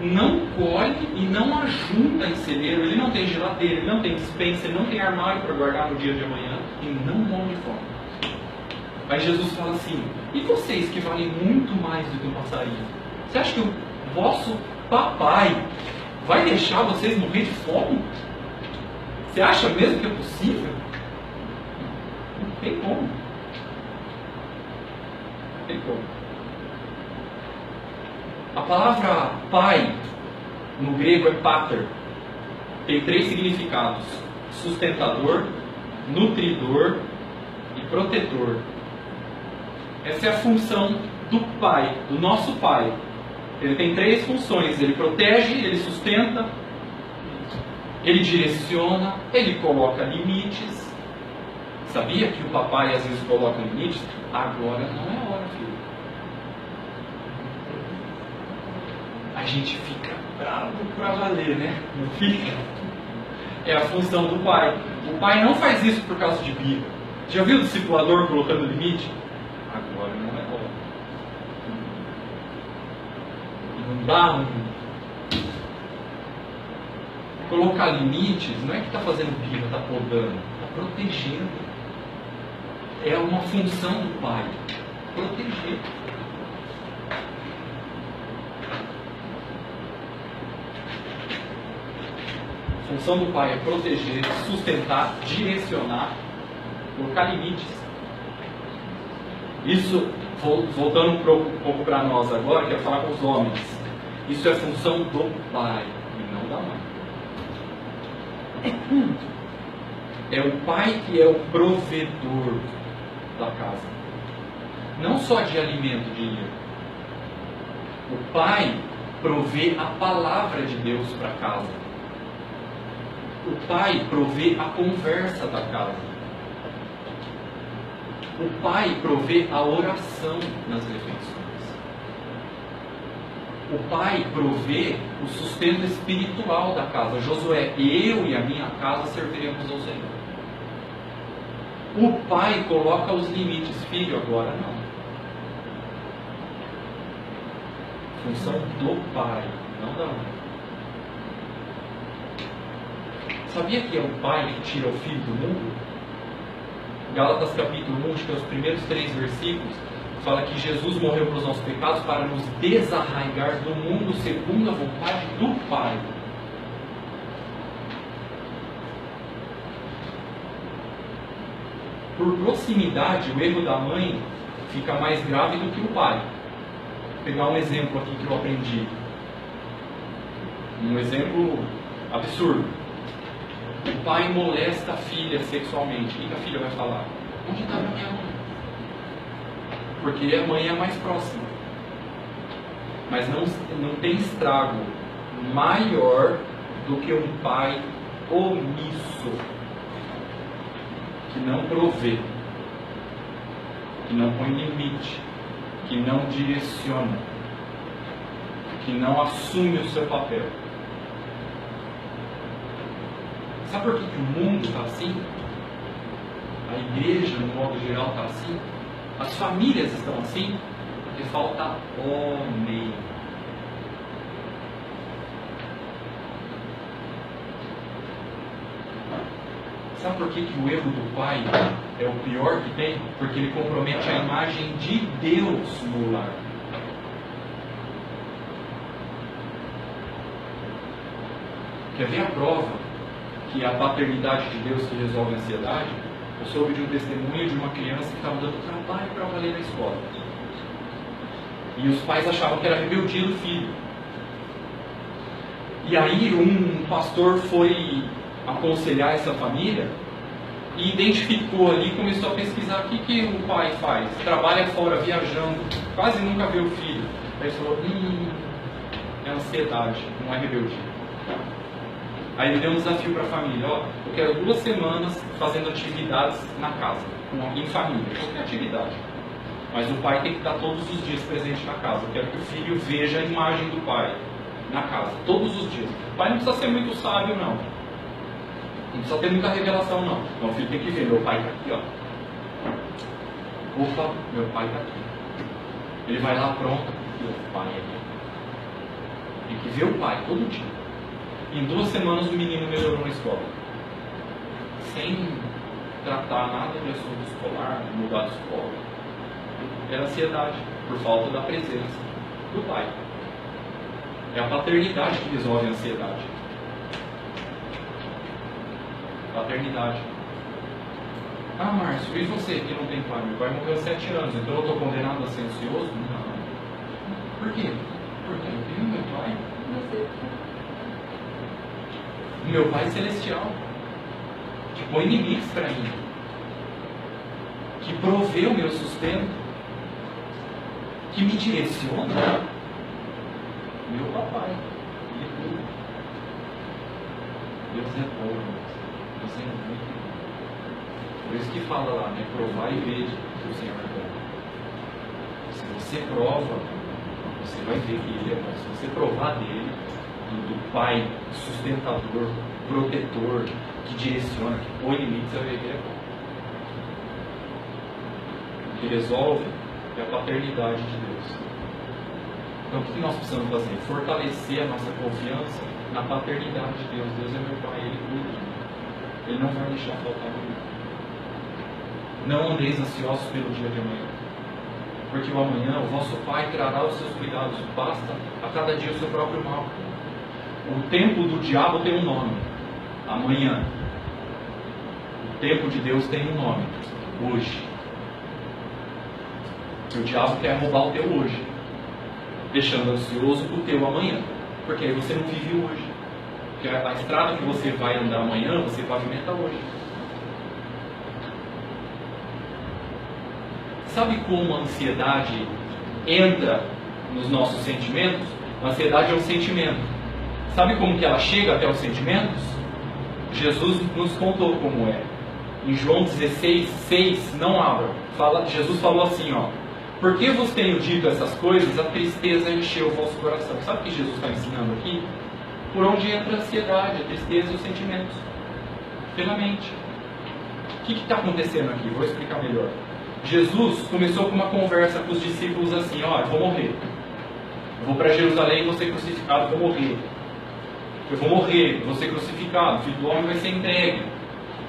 não colhe e não ajunta em celeiro. Ele não tem geladeira, ele não tem despensa, ele não tem armário para guardar no dia de amanhã e não morre de fome. Aí Jesus fala assim: e vocês que valem muito mais do que um passarinho? Você acha que o vosso papai vai deixar vocês morrer de fome? Você acha mesmo que é possível? Não tem como. Não tem como. A palavra pai no grego é pater. Tem 3 significados: sustentador, nutridor e protetor. Essa é a função do pai, do nosso pai. Ele tem 3 funções: ele protege, ele sustenta, ele direciona, ele coloca limites. Sabia que o papai às vezes coloca limites? Agora não é hora, filho. A gente fica bravo pra valer, né? Não fica? É a função do pai. O pai não faz isso por causa de birra. Já viu o discipulador colocando limite? Agora não é hora. Não dá. Colocar limites não é que está fazendo birra, está podando, está protegendo. É uma função do pai. Proteger. A função do pai é proteger, sustentar, direcionar, colocar limites. Isso, voltando um pouco para nós agora, quero falar com os homens. Isso é função do pai e não da mãe. É o pai que é o provedor da casa. Não só de alimento, dinheiro. O pai provê a palavra de Deus para a casa. O pai provê a conversa da casa. O pai provê a oração nas refeições. O pai provê o sustento espiritual da casa. Josué: eu e a minha casa serviremos ao Senhor. O pai coloca os limites. Filho, agora não. Função do pai, não da mãe. Sabia que é o pai que tira o filho do mundo? Gálatas capítulo 1, acho que é os primeiros 3 versículos, fala que Jesus morreu pelos nossos pecados para nos desarraigar do mundo segundo a vontade do Pai. Por proximidade, o erro da mãe fica mais grave do que o pai. Vou pegar um exemplo aqui que eu aprendi. Um exemplo absurdo. O pai molesta a filha sexualmente. O que a filha vai falar? Onde está a minha mãe? Porque a mãe é a mais próxima. Mas não tem estrago maior do que um pai omisso, que não provê, que não põe limite, que não direciona, que não assume o seu papel. Sabe por que o mundo está assim? A igreja, no modo geral, está assim? As famílias estão assim? Porque falta homem. Sabe por que o erro do pai é o pior que tem, porque ele compromete a imagem de Deus no lar. Quer ver a prova que é a paternidade de Deus que resolve a ansiedade? Eu soube de um testemunho de uma criança que estava dando trabalho para valer na escola. E os pais achavam que era rebeldia do filho. E aí um pastor foi aconselhar essa família e identificou ali, começou a pesquisar o que o pai faz. Trabalha fora, viajando, quase nunca vê o filho. Aí ele falou, é ansiedade, não é rebeldia. Aí ele deu um desafio para a família, ó, eu quero 2 semanas fazendo atividades na casa, em família, qualquer atividade. Mas o pai tem que estar todos os dias presente na casa. Eu quero que o filho veja a imagem do pai na casa, todos os dias. O pai não precisa ser muito sábio, não. Não precisa ter muita revelação, não. Então o filho tem que ver, meu pai está aqui, ó. Opa, meu pai está aqui. Ele vai lá, pronto, meu pai é aqui. Tem que ver o pai todo dia. Em 2 semanas o menino melhorou na escola. Sem tratar nada de assunto escolar, mudar de escola. Era ansiedade, por falta da presença do pai. É a paternidade que resolve a ansiedade. Paternidade. Ah, Márcio, e você que não tem pai? Meu pai morreu há 7 anos, então eu estou condenado a ser ansioso? Não. Por quê? Porque eu tenho meu pai. Meu pai celestial, que põe limites para mim, que provê o meu sustento, que me direciona. Meu papai, ele cuida. Deus é bom, Deus é muito bom. Por isso que fala lá, né? Provar e ver que o Senhor é bom. Se você prova, você vai ver que Ele é bom. Se você provar dele, do Pai sustentador, protetor, que direciona, que põe limites, você vai ver que Ele é bom. O que resolve é a paternidade de Deus. Então o que nós precisamos fazer? Fortalecer a nossa confiança na paternidade de Deus. Deus é meu Pai, Ele cuida de mim. Ele não vai deixar faltar nada. Não andeis ansiosos pelo dia de amanhã, porque o amanhã, o vosso Pai trará os seus cuidados. Basta a cada dia o seu próprio mal. O tempo do diabo tem um nome: amanhã. O tempo de Deus tem um nome: hoje. E o diabo quer roubar o teu hoje, deixando ansioso o teu amanhã, porque aí você não vive o hoje. Porque a estrada que você vai andar amanhã, você pavimenta hoje. Sabe como a ansiedade entra nos nossos sentimentos? A ansiedade é um sentimento. Sabe como que ela chega até os sentimentos? Jesus nos contou como é. Em João 16, 6, não abra. Jesus falou assim, ó: porque vos tenho dito essas coisas, a tristeza encheu o vosso coração. Sabe o que Jesus está ensinando aqui? Por onde entra a ansiedade, a tristeza e os sentimentos? Pela mente. O que está acontecendo aqui? Vou explicar melhor. Jesus começou com uma conversa com os discípulos assim: ó, eu vou morrer. Eu vou para Jerusalém, vou ser crucificado, vou morrer. Eu vou morrer, vou ser crucificado, o Filho do Homem vai ser entregue.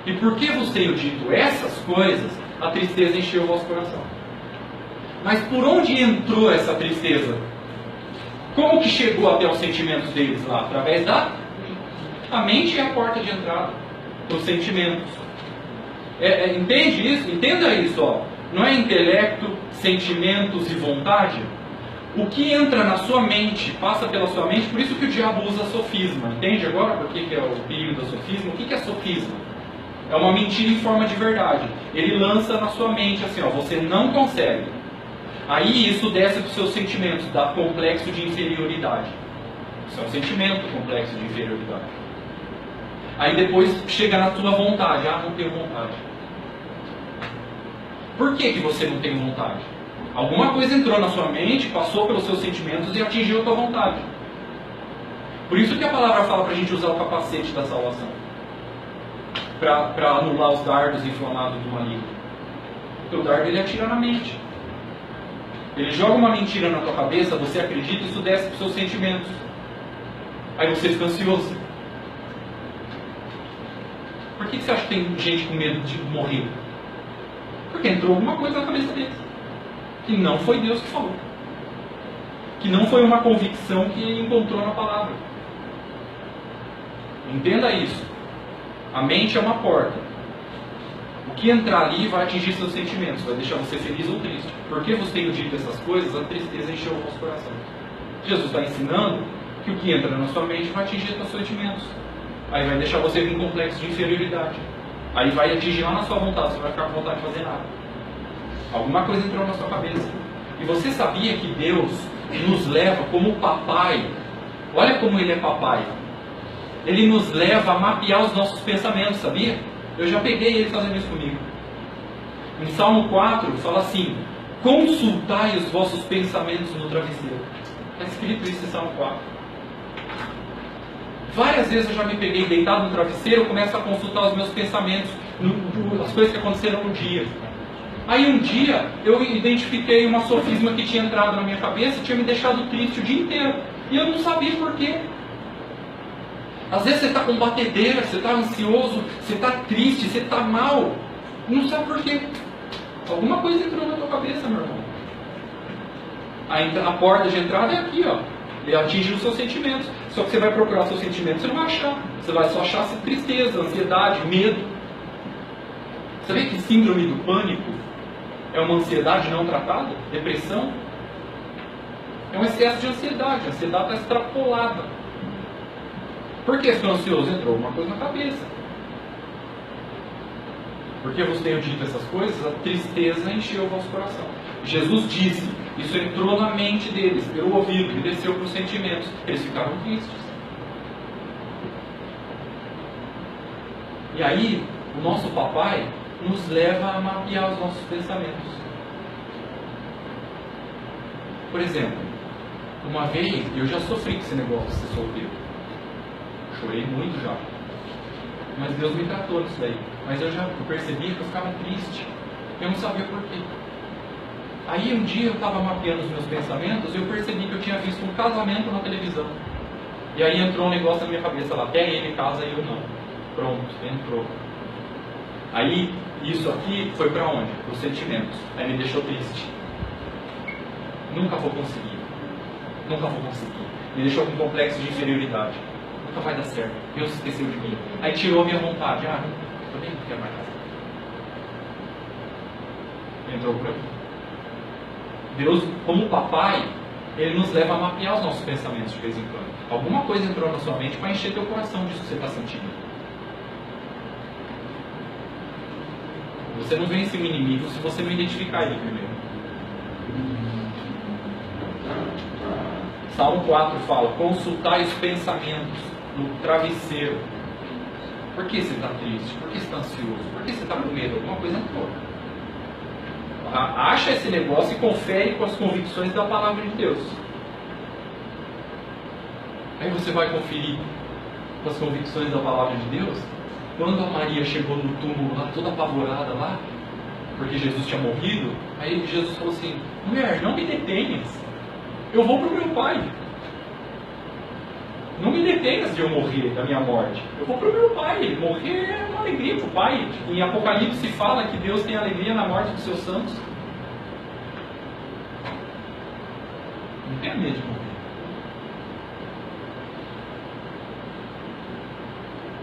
E por que vos tenho dito essas coisas, a tristeza encheu o vosso coração. Mas por onde entrou essa tristeza? Como que chegou até os sentimentos deles lá? Através da... A mente é a porta de entrada dos sentimentos. Entende isso? Entenda isso, ó. Não é intelecto, sentimentos e vontade? O que entra na sua mente, passa pela sua mente, por isso que o diabo usa sofisma. Entende agora por que é o perigo da sofisma? O que é sofisma? É uma mentira em forma de verdade. Ele lança na sua mente assim, ó, você não consegue. Aí isso desce para os seus sentimentos, dá complexo de inferioridade. Isso é um sentimento, complexo de inferioridade. Aí depois chega na tua vontade, não tenho vontade. Por que você não tem vontade? Alguma coisa entrou na sua mente, passou pelos seus sentimentos e atingiu a tua vontade. Por isso que a palavra fala para a gente usar o capacete da salvação, para anular os dardos inflamados do maligno. Porque o dardo ele atira na mente. Ele joga uma mentira na tua cabeça, você acredita, isso desce para os seus sentimentos. Aí você fica ansioso. Por que você acha que tem gente com medo de morrer? Porque entrou alguma coisa na cabeça deles. Que não foi Deus que falou. Que não foi uma convicção que ele encontrou na palavra. Entenda isso. A mente é uma porta. O que entrar ali vai atingir seus sentimentos, vai deixar você feliz ou triste. Porque você tem dito essas coisas, a tristeza encheu o nosso coração. Jesus está ensinando que o que entra na sua mente vai atingir seus sentimentos. Aí vai deixar você com um complexo de inferioridade. Aí vai atingir lá na sua vontade, você vai ficar com vontade de fazer nada. Alguma coisa entrou na sua cabeça. E você sabia que Deus nos leva como papai? Olha como Ele é papai. Ele nos leva a mapear os nossos pensamentos, sabia? Eu já peguei Ele fazendo isso comigo. Em Salmo 4 fala assim: consultai os vossos pensamentos no travesseiro. Está escrito isso em Salmo 4. Várias vezes eu já me peguei deitado no travesseiro, eu começo a consultar os meus pensamentos, as coisas que aconteceram no dia. Aí um dia eu identifiquei uma sofisma que tinha entrado na minha cabeça e tinha me deixado triste o dia inteiro. E eu não sabia por quê. Às vezes você está com batedeira, você está ansioso, você está triste, você está mal. Não sabe por quê. Alguma coisa entrou na tua cabeça, meu irmão. A porta de entrada é aqui, ó. Ele atinge os seus sentimentos. Só que você vai procurar seus sentimentos, você não vai achar. Você vai só achar tristeza, ansiedade, medo. Sabia que síndrome do pânico é uma ansiedade não tratada? Depressão? É um excesso de ansiedade. A ansiedade está extrapolada. Por que ficou ansioso? Entrou uma coisa na cabeça. Porque eu vos tenho dito essas coisas, a tristeza encheu o vosso coração. Jesus disse, isso entrou na mente deles, pelo ouvido, e desceu para os sentimentos. Eles ficaram tristes. E aí, o nosso papai nos leva a mapear os nossos pensamentos. Por exemplo, uma vez, eu já sofri com esse negócio de ser solteiro. Chorei muito já. Mas Deus me tratou nisso daí. Mas eu percebi que eu ficava triste. Eu não sabia por quê. Aí um dia eu estava mapeando os meus pensamentos e eu percebi que eu tinha visto um casamento na televisão. E aí entrou um negócio na minha cabeça lá, até ele casa e eu não. Pronto, entrou. Aí isso aqui foi para onde? Para os sentimentos. Aí me deixou triste. Nunca vou conseguir. Nunca vou conseguir. Me deixou com um complexo de inferioridade. Nunca vai dar certo. Deus esqueceu de mim. Aí tirou a minha vontade. Eu nem quero mais casar. Entrou por aqui. Deus, como papai, Ele nos leva a mapear os nossos pensamentos de vez em quando. Alguma coisa entrou na sua mente para encher teu coração disso que você está sentindo. Você não vence o inimigo se você não identificar ele primeiro. Salmo 4 fala: consultai os pensamentos no travesseiro. Por que você está triste? Por que você está ansioso? Por que você está com medo? Alguma coisa entrou. Acha esse negócio e confere com as convicções da palavra de Deus. Aí você vai conferir com as convicções da palavra de Deus. Quando a Maria chegou no túmulo lá, toda apavorada lá, porque Jesus tinha morrido, aí Jesus falou assim: mulher, não me detenhas, eu vou para o meu pai. Não me detenhas de eu morrer, da minha morte. Eu vou para o meu pai. Morrer é uma alegria para o pai. Em Apocalipse fala que Deus tem alegria na morte dos seus santos. Não tenha medo de morrer.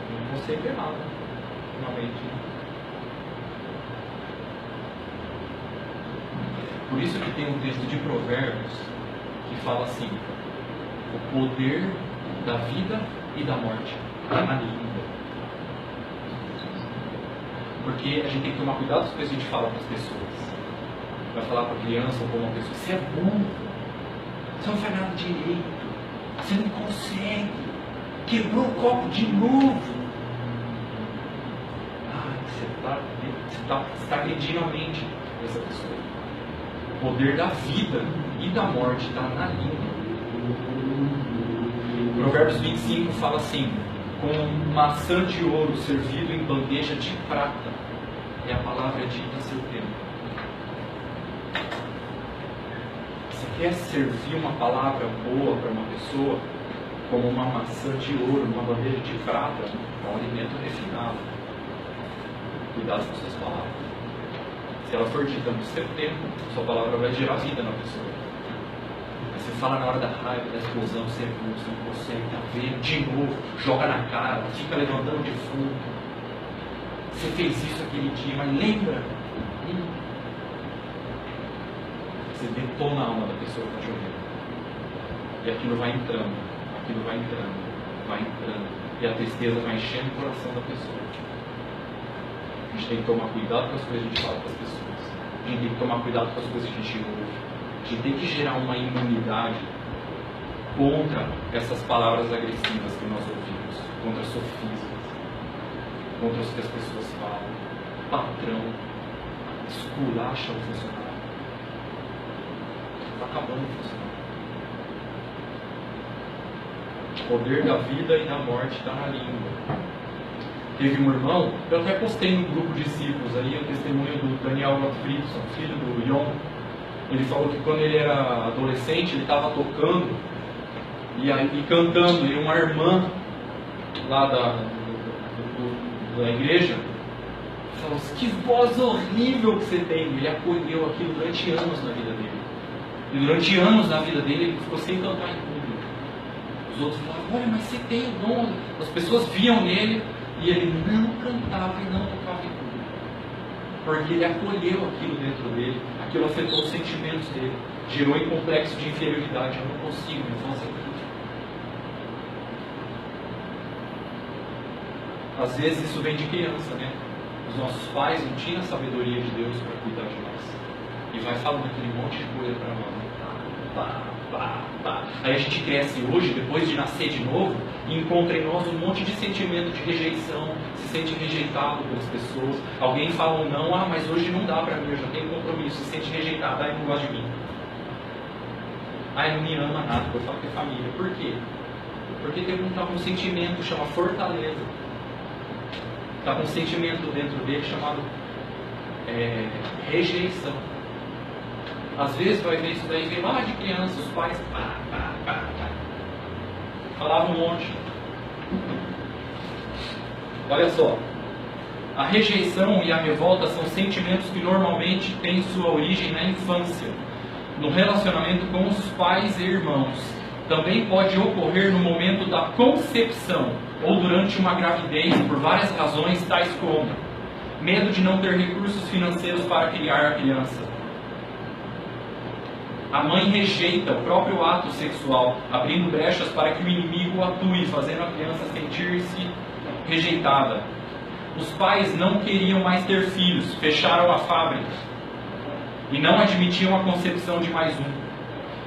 Eu não vou ser enterrado. Realmente. Por isso que tem um texto de Provérbios que fala assim: o poder da vida e da morte está na língua. Porque a gente tem que tomar cuidado com o que a gente fala para as pessoas. Vai falar para a criança ou para uma pessoa: você é burro, você não faz nada direito, você não consegue, quebrou o copo de novo. Você está agredindo a mente dessa pessoa. O poder da vida e da morte está na língua. Provérbios 25 fala assim: com maçã de ouro servido em bandeja de prata é a palavra dita a seu tempo. Você quer servir uma palavra boa para uma pessoa, como uma maçã de ouro, uma bandeja de prata, é um alimento refinado. Cuidado com suas palavras. Se ela for dita no seu tempo, sua palavra vai gerar vida na pessoa. Mas você fala na hora da raiva, da explosão, você não consegue, tá vendo, de novo, joga na cara, fica levantando de fundo. Você fez isso aquele dia, mas lembra? Você detona a alma da pessoa que está jogando. E aquilo vai entrando, vai entrando. E a tristeza vai enchendo o coração da pessoa. A gente tem que tomar cuidado com as coisas que a gente fala para as pessoas. A gente tem que tomar cuidado com as coisas que a gente ouve. A gente tem que gerar uma imunidade contra essas palavras agressivas que nós ouvimos, contra sofismas, contra os que as pessoas falam. Patrão, esculacha o funcionário. Está acabando o funcionário. O poder da vida e da morte está na língua. Teve um irmão, eu até postei no grupo de discípulos aí o testemunho do Daniel Gottfriedson, filho do Jon. Ele falou que quando ele era adolescente, ele estava tocando e cantando, e uma irmã lá da igreja falou assim: que voz horrível que você tem. Ele acolheu aquilo durante anos na vida dele. E durante anos na vida dele, ele ficou sem cantar em público. Os outros falavam: olha, mas você tem o dom. As pessoas viam nele e ele não cantava e não tocava em público. Porque ele acolheu aquilo dentro dele, aquilo afetou os sentimentos dele, gerou um complexo de inferioridade. Eu não consigo, minha voz é horrível. Às vezes isso vem de criança, né? Os nossos pais não tinham a sabedoria de Deus para cuidar de nós. E vai falando aquele monte de coisa para nós. Aí a gente cresce hoje, depois de nascer de novo, e encontra em nós um monte de sentimento de rejeição, se sente rejeitado pelas pessoas. Alguém fala um não, mas hoje não dá para mim, eu já tenho compromisso, se sente rejeitado, não gosta de mim. Não me ama nada, eu falo que é família. Por quê? Porque está com um sentimento, chama fortaleza. Está com um sentimento dentro dele chamado rejeição. Às vezes vai ver isso daí, vem lá de criança, os pais falavam um monte. Olha só, a rejeição e a revolta são sentimentos que normalmente têm sua origem na infância, no relacionamento com os pais e irmãos. Também pode ocorrer no momento da concepção ou durante uma gravidez por várias razões, tais como medo de não ter recursos financeiros para criar a criança. A mãe rejeita o próprio ato sexual, abrindo brechas para que o inimigo atue, fazendo a criança sentir-se rejeitada. Os pais não queriam mais ter filhos, fecharam a fábrica e não admitiam a concepção de mais um.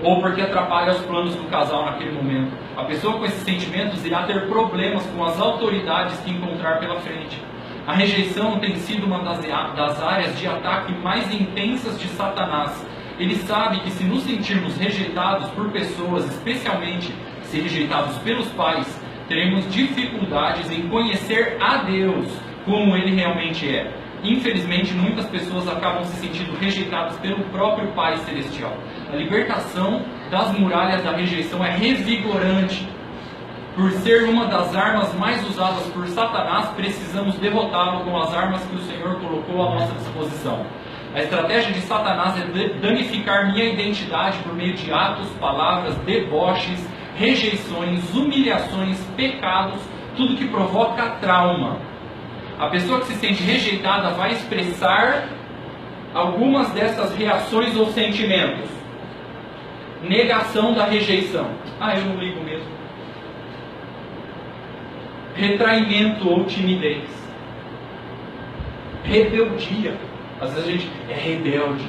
Ou porque atrapalha os planos do casal naquele momento. A pessoa com esses sentimentos irá ter problemas com as autoridades que encontrar pela frente. A rejeição tem sido uma das áreas de ataque mais intensas de Satanás. Ele sabe que se nos sentirmos rejeitados por pessoas, especialmente se rejeitados pelos pais, teremos dificuldades em conhecer a Deus como Ele realmente é. Infelizmente, muitas pessoas acabam se sentindo rejeitadas pelo próprio Pai Celestial. A libertação das muralhas da rejeição é revigorante. Por ser uma das armas mais usadas por Satanás, precisamos derrotá-lo com as armas que o Senhor colocou à nossa disposição. A estratégia de Satanás é danificar minha identidade por meio de atos, palavras, deboches, rejeições, humilhações, pecados, tudo que provoca trauma. A pessoa que se sente rejeitada vai expressar algumas dessas reações ou sentimentos. Negação da rejeição. Eu não ligo mesmo. Retraimento ou timidez. Rebeldia. Às vezes a gente é rebelde.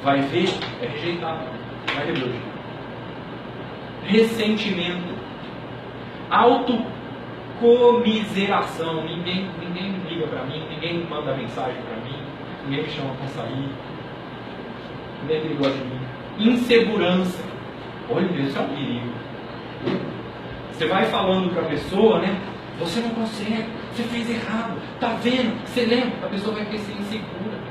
Vai ver, é rejeitado. Não é rebelde. Ressentimento. Autocomiseração. Ninguém liga para mim, ninguém manda mensagem para mim, ninguém me chama para sair, ninguém gosta de mim. Insegurança. Olha, isso é um perigo. Você vai falando para a pessoa, né? Você não consegue, você fez errado, tá vendo? Você lembra? A pessoa vai ser insegura.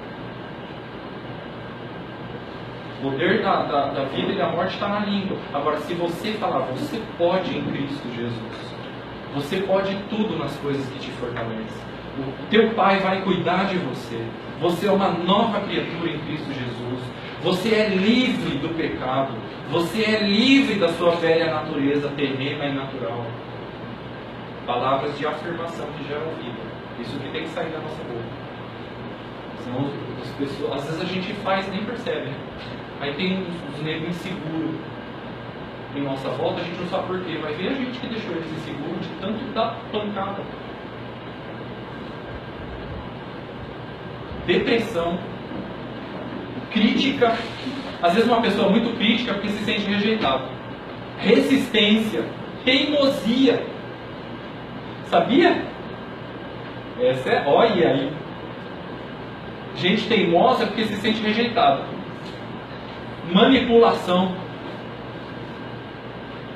O poder da vida e da morte está na língua. Agora, se você falar, você pode em Cristo Jesus. Você pode tudo nas coisas que te fortalecem. O teu pai vai cuidar de você. Você é uma nova criatura em Cristo Jesus. Você é livre do pecado. Você é livre da sua velha natureza terrena e natural. Palavras de afirmação que geram vida. Isso que tem que sair da nossa boca. Senão as pessoas, às vezes a gente faz e nem percebe, né? Aí tem uns negros inseguros em nossa volta, a gente não sabe porquê. Vai ver a gente que deixou eles inseguros de tanto dar pancada. Depressão, crítica, às vezes uma pessoa muito crítica porque se sente rejeitado. Resistência, teimosia. Sabia? Essa é, olha aí. Gente teimosa porque se sente rejeitada. Manipulação,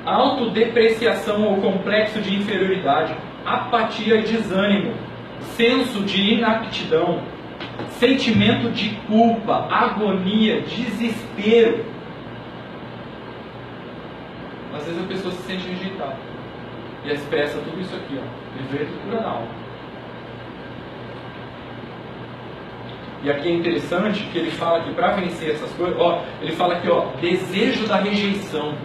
autodepreciação ou complexo de inferioridade, apatia e desânimo, senso de inaptidão, sentimento de culpa, agonia, desespero. Às vezes a pessoa se sente rejeitada e expressa tudo isso aqui, ó, viver cura na alma. E aqui é interessante que ele fala que para vencer essas coisas, ó, ele fala aqui, ó, desejo da rejeição.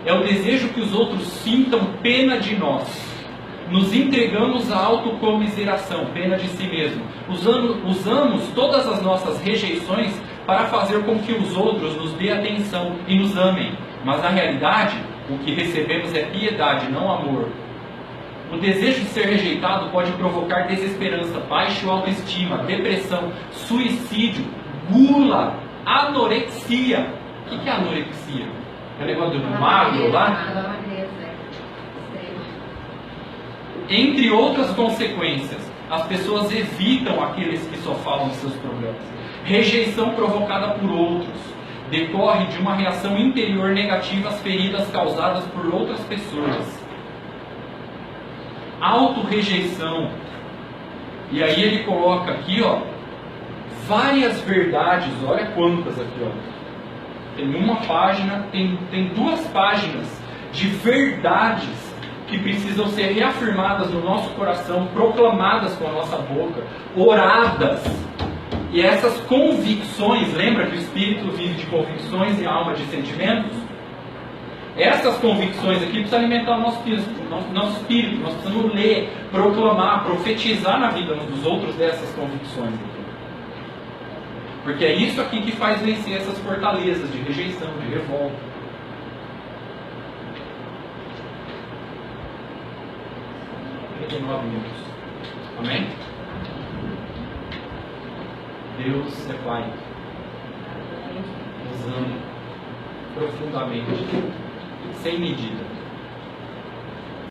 É o desejo que os outros sintam pena de nós. Nos entregamos à autocomiseração, pena de si mesmo. Usamos todas as nossas rejeições para fazer com que os outros nos dêem atenção e nos amem. Mas na realidade, o que recebemos é piedade, não amor. O desejo de ser rejeitado pode provocar desesperança, baixa autoestima, depressão, suicídio, gula, anorexia. O que é anorexia? É o negócio do magro lá? Entre outras consequências, as pessoas evitam aqueles que só falam de seus problemas. Rejeição provocada por outros decorre de uma reação interior negativa às feridas causadas por outras pessoas. Autorrejeição. E aí ele coloca aqui, ó, várias verdades. Olha quantas aqui, ó. Tem uma página, tem 2 páginas de verdades que precisam ser reafirmadas no nosso coração, proclamadas com a nossa boca, oradas. E essas convicções, lembra que o Espírito vive de convicções e a alma de sentimentos? Essas convicções aqui precisam alimentar o nosso espírito. Nós precisamos ler, proclamar, profetizar na vida uns dos outros dessas convicções aqui. Porque é isso aqui que faz vencer essas fortalezas de rejeição, de revolta. Amém? Deus é Pai. Nos ama profundamente, sem medida.